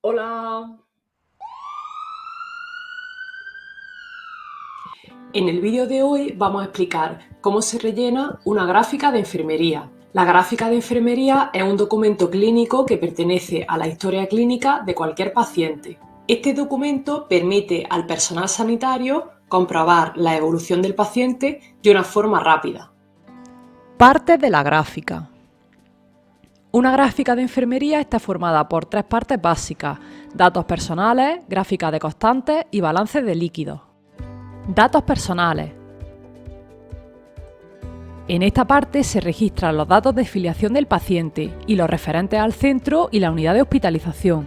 Hola. En el vídeo de hoy vamos a explicar cómo se rellena una gráfica de enfermería. La gráfica de enfermería es un documento clínico que pertenece a la historia clínica de cualquier paciente. Este documento permite al personal sanitario comprobar la evolución del paciente de una forma rápida. Partes de la gráfica. Una gráfica de enfermería está formada por tres partes básicas: datos personales, gráfica de constantes y balance de líquidos. Datos personales. En esta parte se registran los datos de filiación del paciente y los referentes al centro y la unidad de hospitalización.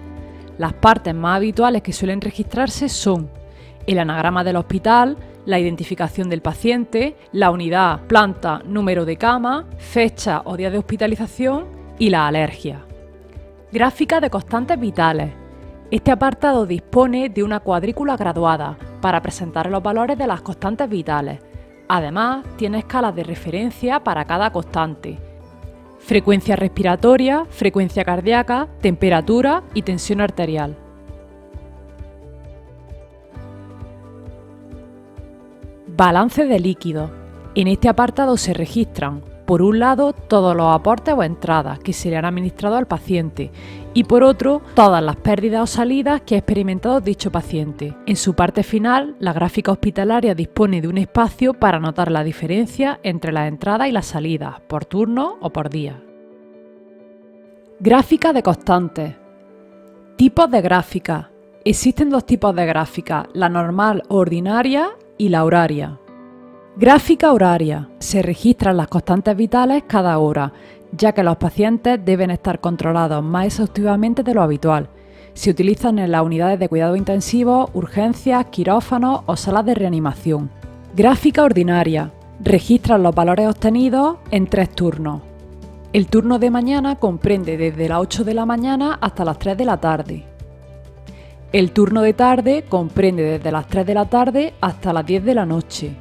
Las partes más habituales que suelen registrarse son el anagrama del hospital, la identificación del paciente, la unidad, planta, número de cama, fecha o día de hospitalización y la alergia. Gráfica de constantes vitales. Este apartado dispone de una cuadrícula graduada para presentar los valores de las constantes vitales. Además, tiene escalas de referencia para cada constante: frecuencia respiratoria, frecuencia cardíaca, temperatura y tensión arterial. Balance de líquidos. En este apartado se registran, por un lado, todos los aportes o entradas que se le han administrado al paciente y, por otro, todas las pérdidas o salidas que ha experimentado dicho paciente. En su parte final, la gráfica hospitalaria dispone de un espacio para anotar la diferencia entre las entradas y las salidas, por turno o por día. Gráfica de constantes. Tipos de gráfica. Existen dos tipos de gráfica: la normal o ordinaria y la horaria. Gráfica horaria. Se registran las constantes vitales cada hora, ya que los pacientes deben estar controlados más exhaustivamente de lo habitual. Se utilizan en las unidades de cuidado intensivo, urgencias, quirófanos o salas de reanimación. Gráfica ordinaria. Registran los valores obtenidos en 3 turnos. El turno de mañana comprende desde las 8 de la mañana hasta las 3 de la tarde. El turno de tarde comprende desde las 3 de la tarde hasta las 10 de la noche.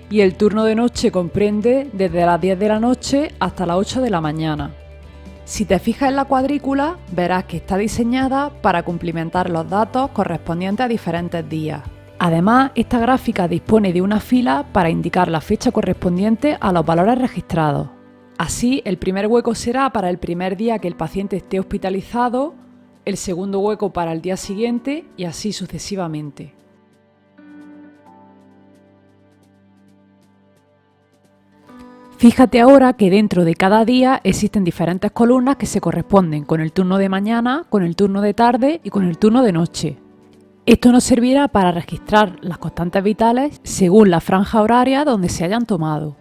Y el turno de noche comprende desde las 10 de la noche hasta las 8 de la mañana. Si te fijas en la cuadrícula, verás que está diseñada para cumplimentar los datos correspondientes a diferentes días. Además, esta gráfica dispone de una fila para indicar la fecha correspondiente a los valores registrados. Así, el primer hueco será para el primer día que el paciente esté hospitalizado, el segundo hueco para el día siguiente y así sucesivamente. Fíjate ahora que dentro de cada día existen diferentes columnas que se corresponden con el turno de mañana, con el turno de tarde y con el turno de noche. Esto nos servirá para registrar las constantes vitales según la franja horaria donde se hayan tomado.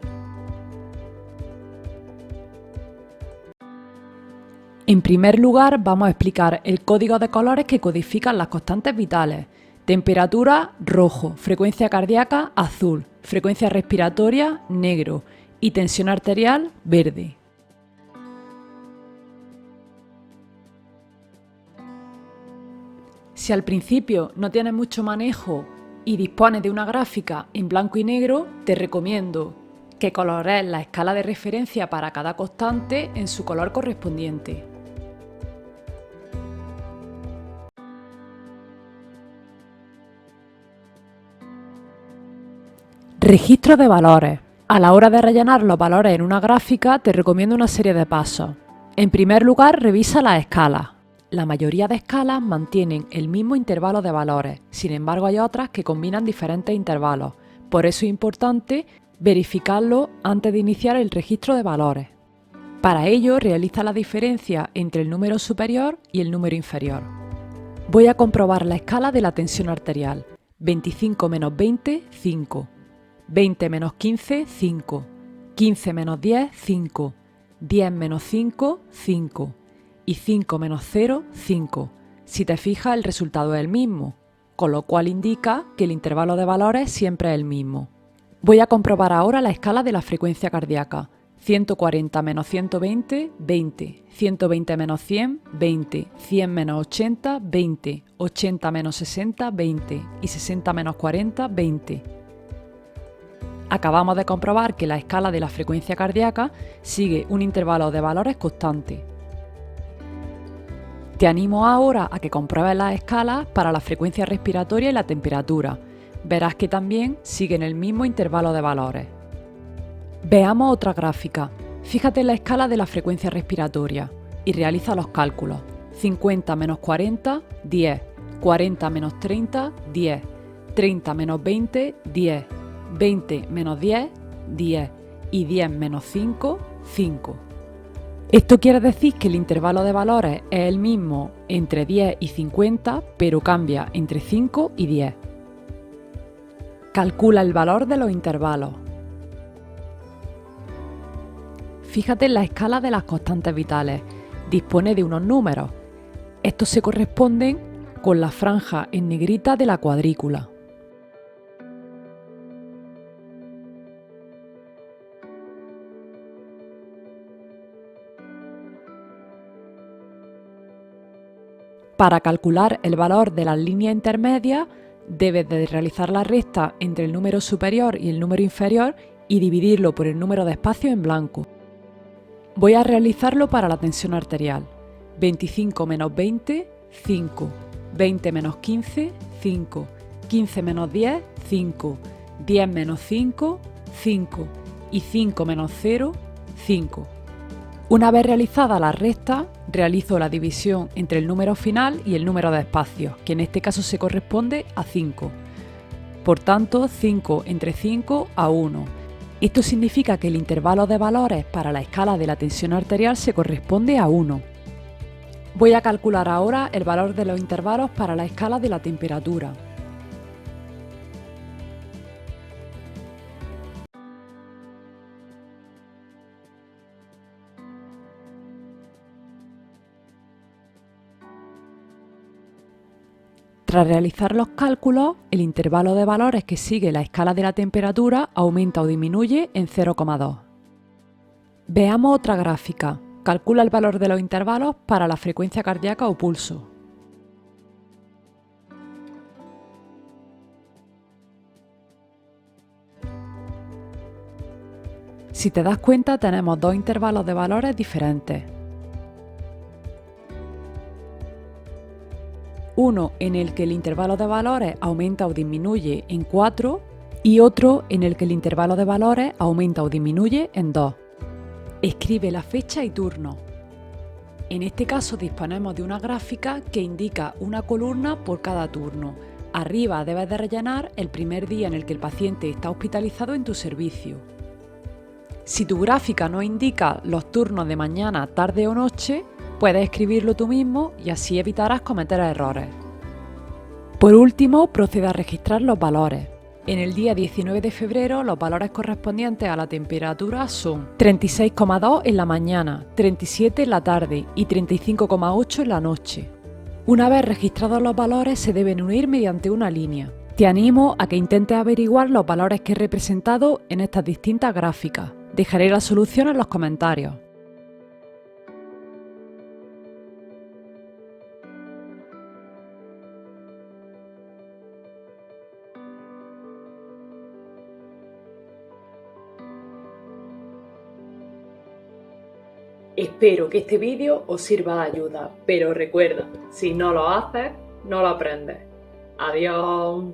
En primer lugar, vamos a explicar el código de colores que codifican las constantes vitales. Temperatura, rojo; frecuencia cardíaca, azul; frecuencia respiratoria, negro; y tensión arterial, verde. Si al principio no tienes mucho manejo y dispones de una gráfica en blanco y negro, te recomiendo que colorees la escala de referencia para cada constante en su color correspondiente. Registro de valores. A la hora de rellenar los valores en una gráfica, te recomiendo una serie de pasos. En primer lugar, revisa las escalas. La mayoría de escalas mantienen el mismo intervalo de valores, sin embargo hay otras que combinan diferentes intervalos. Por eso es importante verificarlo antes de iniciar el registro de valores. Para ello, realiza la diferencia entre el número superior y el número inferior. Voy a comprobar la escala de la tensión arterial. 25 menos 20, 5. 20 menos 15, 5. 15 menos 10, 5. 10 menos 5, 5. Y 5 menos 0, 5. Si te fijas, el resultado es el mismo, con lo cual indica que el intervalo de valores siempre es el mismo. Voy a comprobar ahora la escala de la frecuencia cardíaca. 140 menos 120, 20. 120 menos 100, 20. 100 menos 80, 20. 80 menos 60, 20. Y 60 menos 40, 20. Acabamos de comprobar que la escala de la frecuencia cardíaca sigue un intervalo de valores constante. Te animo ahora a que compruebes las escalas para la frecuencia respiratoria y la temperatura. Verás que también siguen el mismo intervalo de valores. Veamos otra gráfica. Fíjate en la escala de la frecuencia respiratoria y realiza los cálculos. 50 menos 40, 10. 40 menos 30, 10. 30 menos 20, 10. 20 menos 10, 10. Y 10 menos 5, 5. Esto quiere decir que el intervalo de valores es el mismo entre 10 y 50, pero cambia entre 5 y 10. Calcula el valor de los intervalos. Fíjate en la escala de las constantes vitales. Dispone de unos números. Estos se corresponden con la franja en negrita de la cuadrícula. Para calcular el valor de las líneas intermedias, debes de realizar la resta entre el número superior y el número inferior y dividirlo por el número de espacios en blanco. Voy a realizarlo para la tensión arterial. 25 menos 20, 5. 20 menos 15, 5. 15 menos 10, 5. 10 menos 5, 5. Y 5 menos 0, 5. Una vez realizada la resta, realizo la división entre el número final y el número de espacios, que en este caso se corresponde a 5. Por tanto, 5 entre 5 a 1. Esto significa que el intervalo de valores para la escala de la tensión arterial se corresponde a 1. Voy a calcular ahora el valor de los intervalos para la escala de la temperatura. Tras realizar los cálculos, el intervalo de valores que sigue la escala de la temperatura aumenta o disminuye en 0,2. Veamos otra gráfica. Calcula el valor de los intervalos para la frecuencia cardíaca o pulso. Si te das cuenta, tenemos dos intervalos de valores diferentes. Uno en el que el intervalo de valores aumenta o disminuye en 4 y otro en el que el intervalo de valores aumenta o disminuye en 2. Escribe la fecha y turno. En este caso disponemos de una gráfica que indica una columna por cada turno. Arriba debes de rellenar el primer día en el que el paciente está hospitalizado en tu servicio. Si tu gráfica no indica los turnos de mañana, tarde o noche, puedes escribirlo tú mismo y así evitarás cometer errores. Por último, procede a registrar los valores. En el día 19 de febrero, los valores correspondientes a la temperatura son 36,2 en la mañana, 37 en la tarde y 35,8 en la noche. Una vez registrados los valores, se deben unir mediante una línea. Te animo a que intentes averiguar los valores que he representado en estas distintas gráficas. Dejaré la solución en los comentarios. Espero que este vídeo os sirva de ayuda, pero recuerda, si no lo haces, no lo aprendes. Adiós.